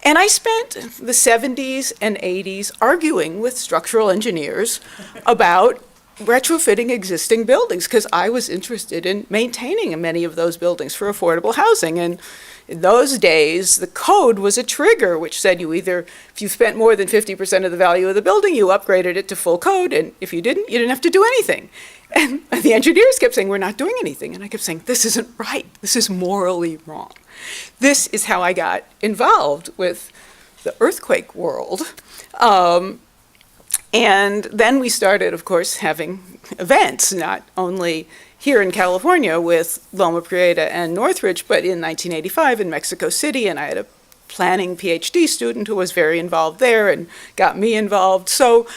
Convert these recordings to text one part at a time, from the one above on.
And I spent the 70s and 80s arguing with structural engineers about retrofitting existing buildings, because I was interested in maintaining many of those buildings for affordable housing. And in those days, the code was a trigger, which said you either, if you spent more than 50% of the value of the building, you upgraded it to full code, and if you didn't have to do anything. And the engineers kept saying, we're not doing anything. And I kept saying, this isn't right. This is morally wrong. This is how I got involved with the earthquake world. And then we started, of course, having events, not only here in California with Loma Prieta and Northridge, but in 1985 in Mexico City, and I had a planning PhD student who was very involved there and got me involved. So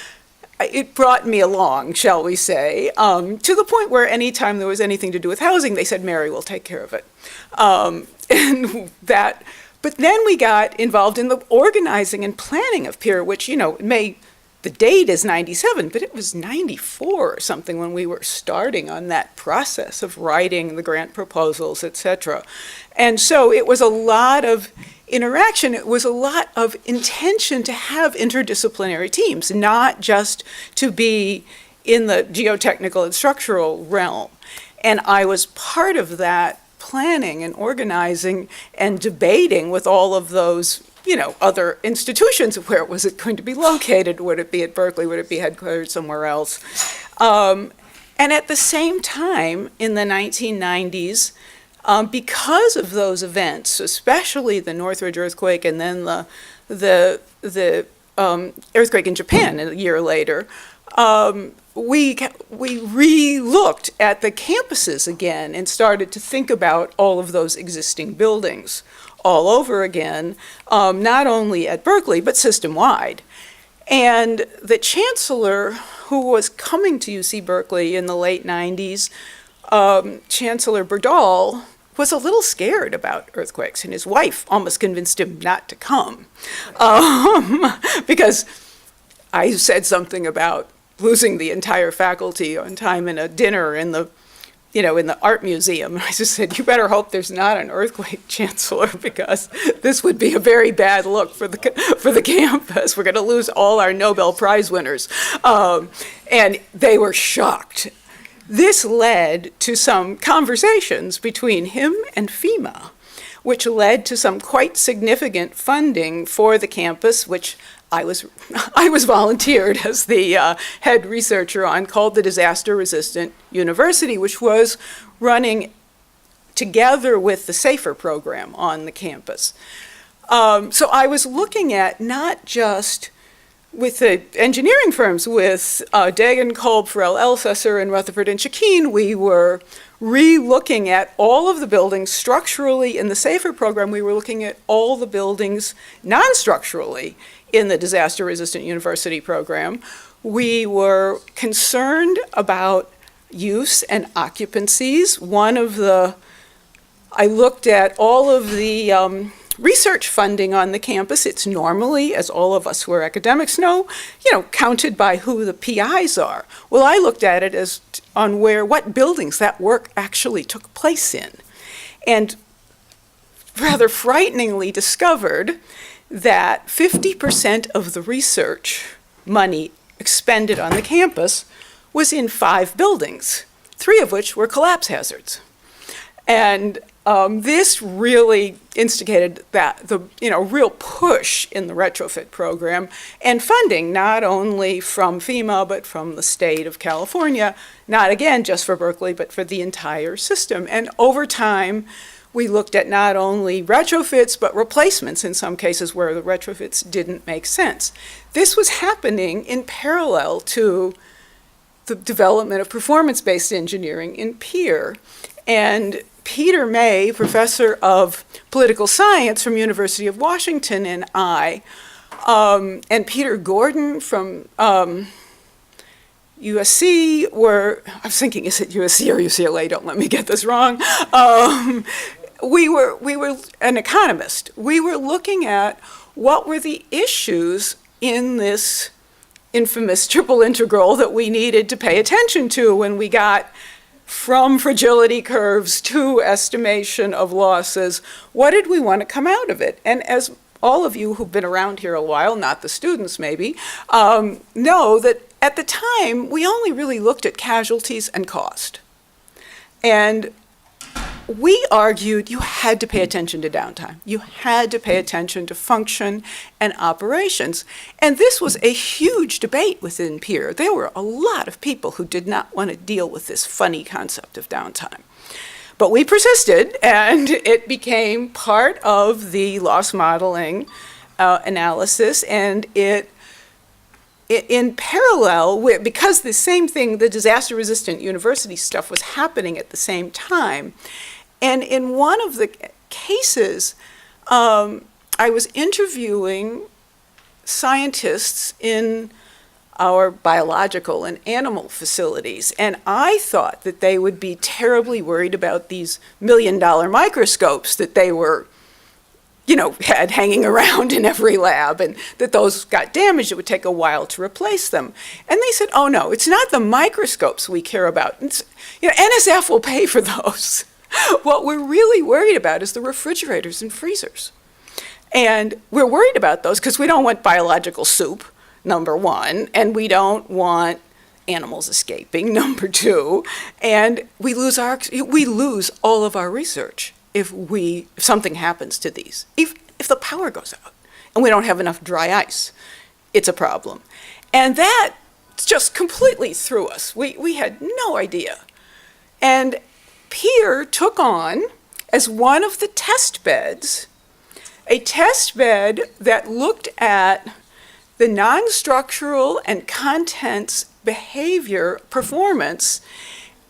it brought me along, shall we say, to the point where anytime there was anything to do with housing, they said, Mary will take care of it. But then we got involved in the organizing and planning of PEER, which, the date is 97, but it was 94 or something when we were starting on that process of writing the grant proposals, et cetera. And so it was a lot of interaction. It was a lot of intention to have interdisciplinary teams, not just to be in the geotechnical and structural realm. And I was part of that planning and organizing and debating with all of those other institutions. Where was it going to be located? Would it be at Berkeley? Would it be headquartered somewhere else? And at the same time, in the 1990s, because of those events, especially the Northridge earthquake and then the earthquake in Japan a year later, we re-looked at the campuses again and started to think about all of those existing buildings all over again, not only at Berkeley, but system-wide. And the chancellor, who was coming to UC Berkeley in the late 90s, Chancellor Berdahl, was a little scared about earthquakes, and his wife almost convinced him not to come. Because I said something about losing the entire faculty on time in a dinner in the art museum. I just said, you better hope there's not an earthquake, Chancellor, because this would be a very bad look for the campus. We're going to lose all our Nobel Prize winners. And they were shocked. This led to some conversations between him and FEMA, which led to some quite significant funding for the campus, which I was volunteered as the head researcher on, called the Disaster Resistant University, which was running together with the SAFER program on the campus. So I was looking at not just with the engineering firms, with Dagan, Kolb, Farrell, Elsesser, and Rutherford and Shakeen, we were re-looking at all of the buildings structurally in the SAFER program. We were looking at all the buildings non-structurally in the Disaster Resistant University program. We were concerned about use and occupancies. I looked at all of the research funding on the campus. It's normally, as all of us who are academics know, counted by who the PIs are. Well, I looked at it as on what buildings that work actually took place in. And rather frighteningly discovered that 50% of the research money expended on the campus was in 5 buildings, 3 of which were collapse hazards. And this really instigated the real push in the retrofit program and funding, not only from FEMA, but from the state of California, not again just for Berkeley, but for the entire system. And over time, we looked at not only retrofits, but replacements in some cases where the retrofits didn't make sense. This was happening in parallel to the development of performance-based engineering in PEER. And Peter May, professor of political science from University of Washington, and I, and Peter Gordon from USC I was thinking, is it USC or UCLA? Don't let me get this wrong. We were an economist. We were looking at what were the issues in this infamous triple integral that we needed to pay attention to when we got from fragility curves to estimation of losses. What did we want to come out of it? And as all of you who've been around here a while, not the students maybe, know that at the time, we only really looked at casualties and cost. And we argued you had to pay attention to downtime. You had to pay attention to function and operations. And this was a huge debate within PEER. There were a lot of people who did not want to deal with this funny concept of downtime. But we persisted, and it became part of the loss modeling analysis, and in parallel, because the same thing, the disaster-resistant university stuff was happening at the same time. And in one of the cases, I was interviewing scientists in our biological and animal facilities, and I thought that they would be terribly worried about these $1 million microscopes that they were had hanging around in every lab, and that those got damaged, it would take a while to replace them. And they said, oh no, it's not the microscopes we care about. NSF will pay for those. What we're really worried about is the refrigerators and freezers. And we're worried about those because we don't want biological soup, number one, and we don't want animals escaping, number two, and we lose all of our research if something happens to these. If the power goes out and we don't have enough dry ice, it's a problem. And that just completely threw us. We had no idea. And PEER took on, as one of the test beds, a test bed that looked at the non-structural and contents behavior performance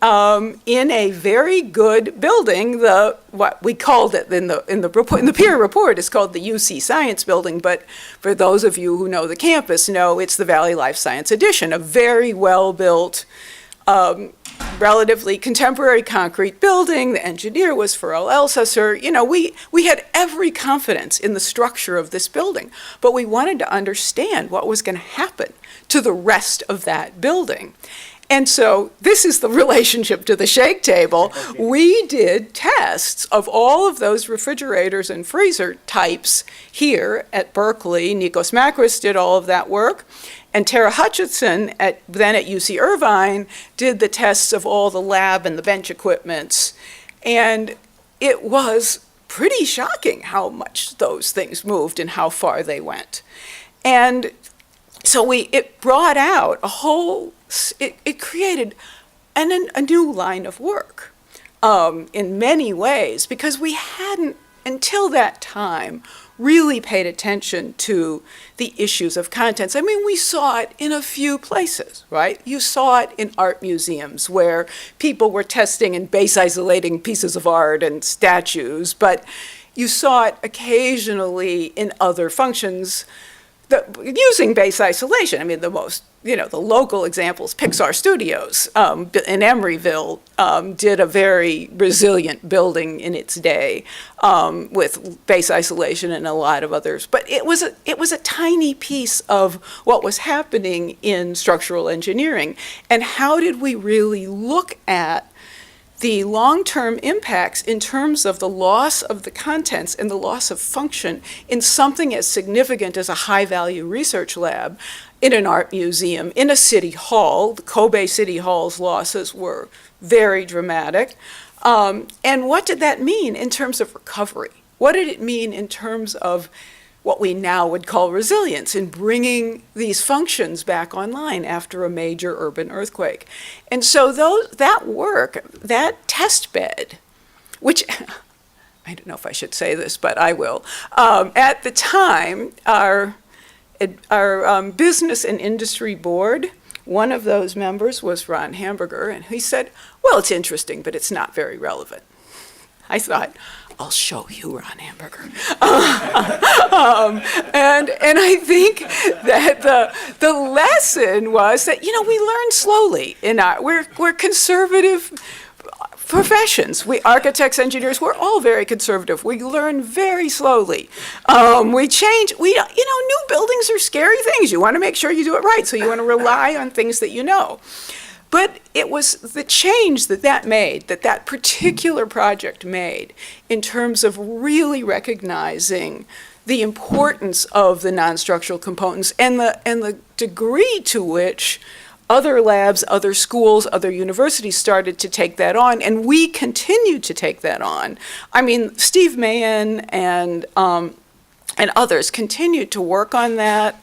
in a very good building. What we called it in the PEER report is called the UC Science Building, but for those of you who know the campus, know it's the Valley Life Science Addition, a very well-built, relatively contemporary concrete building. The engineer was Pharrell Elsesser. We had every confidence in the structure of this building, but we wanted to understand what was going to happen to the rest of that building. And so this is the relationship to the shake table. We did tests of all of those refrigerators and freezer types here at Berkeley. Nikos Makris did all of that work. And Tara Hutchinson, then at UC Irvine, did the tests of all the lab and the bench equipments. And it was pretty shocking how much those things moved and how far they went. And so it brought out it created a new line of work in many ways, because we hadn't, until that time, really paid attention to the issues of contents. I mean, we saw it in a few places, right? You saw it in art museums where people were testing and base isolating pieces of art and statues, but you saw it occasionally in other functions using base isolation. I mean, the local examples, Pixar Studios in Emeryville did a very resilient building in its day with base isolation and a lot of others. But it was a tiny piece of what was happening in structural engineering. And how did we really look at the long-term impacts in terms of the loss of the contents and the loss of function in something as significant as a high-value research lab, in an art museum, in a city hall? The Kobe City Hall's losses were very dramatic. And what did that mean in terms of recovery? What did it mean in terms of what we now would call resilience in bringing these functions back online after a major urban earthquake? And so that work, that test bed, which I don't know if I should say this, but I will. At the time, our business and industry board, one of those members was Ron Hamburger, and he said, well, it's interesting, but it's not very relevant. I thought, I'll show you, Ron Hamburger. And I think that the lesson was that, we learn slowly. We're conservative professions. We architects, engineers, we're all very conservative. We learn very slowly. We change. New buildings are scary things. You want to make sure you do it right, so you want to rely on things that you know. But it was the change that made, that particular project made, in terms of really recognizing the importance of the non-structural components and the degree to which other labs, other schools, other universities started to take that on, and we continue to take that on. I mean, Steve Mahan and others continued to work on that.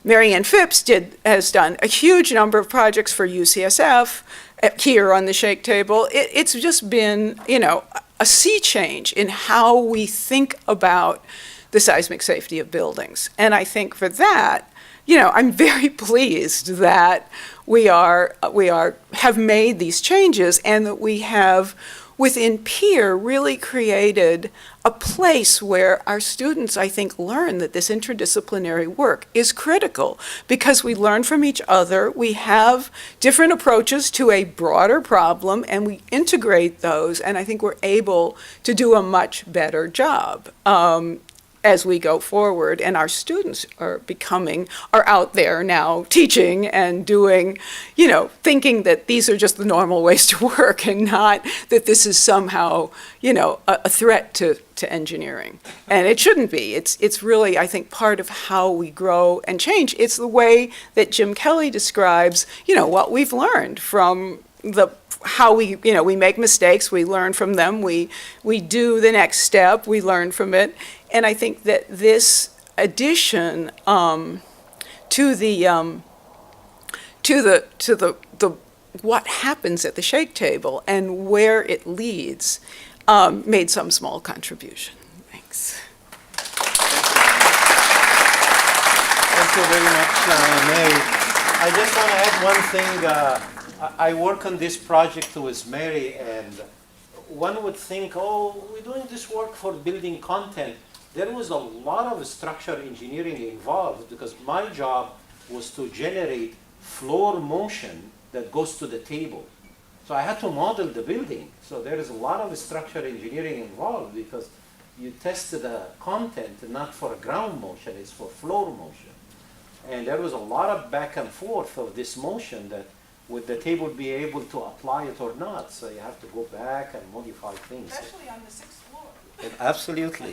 Marianne Phipps has done a huge number of projects for UCSF here on the Shake Table. It's just been, you know, a sea change in how we think about the seismic safety of buildings. And I think for that, you know, I'm very pleased that we have made these changes, and that we have, within PEER, really created a place where our students, I think, learn that this interdisciplinary work is critical, because we learn from each other, we have different approaches to a broader problem, and we integrate those, and I think we're able to do a much better job as we go forward. And our students are out there now teaching and doing, you know, thinking that these are just the normal ways to work, and not that this is somehow, you know, a threat to engineering. And it shouldn't be. It's really, I think, part of how we grow and change. It's the way that Jim Kelly describes, you know, what we've learned from how we, you know, we make mistakes, we learn from them, we do the next step, we learn from it. And I think that this addition to the what happens at the Shake Table and where it leads made some small contribution. Thanks. Thank you very much, Mary. I just want to add one thing. I work on this project with Mary, and one would think, oh, we're doing this work for building content. There was a lot of structural engineering involved, because my job was to generate floor motion that goes to the table. So I had to model the building. So there is a lot of structural engineering involved, because you test the content not for ground motion, it's for floor motion. And there was a lot of back and forth of this motion, that would the table be able to apply it or not? So you have to go back and modify things. Especially on the 6th floor. Absolutely.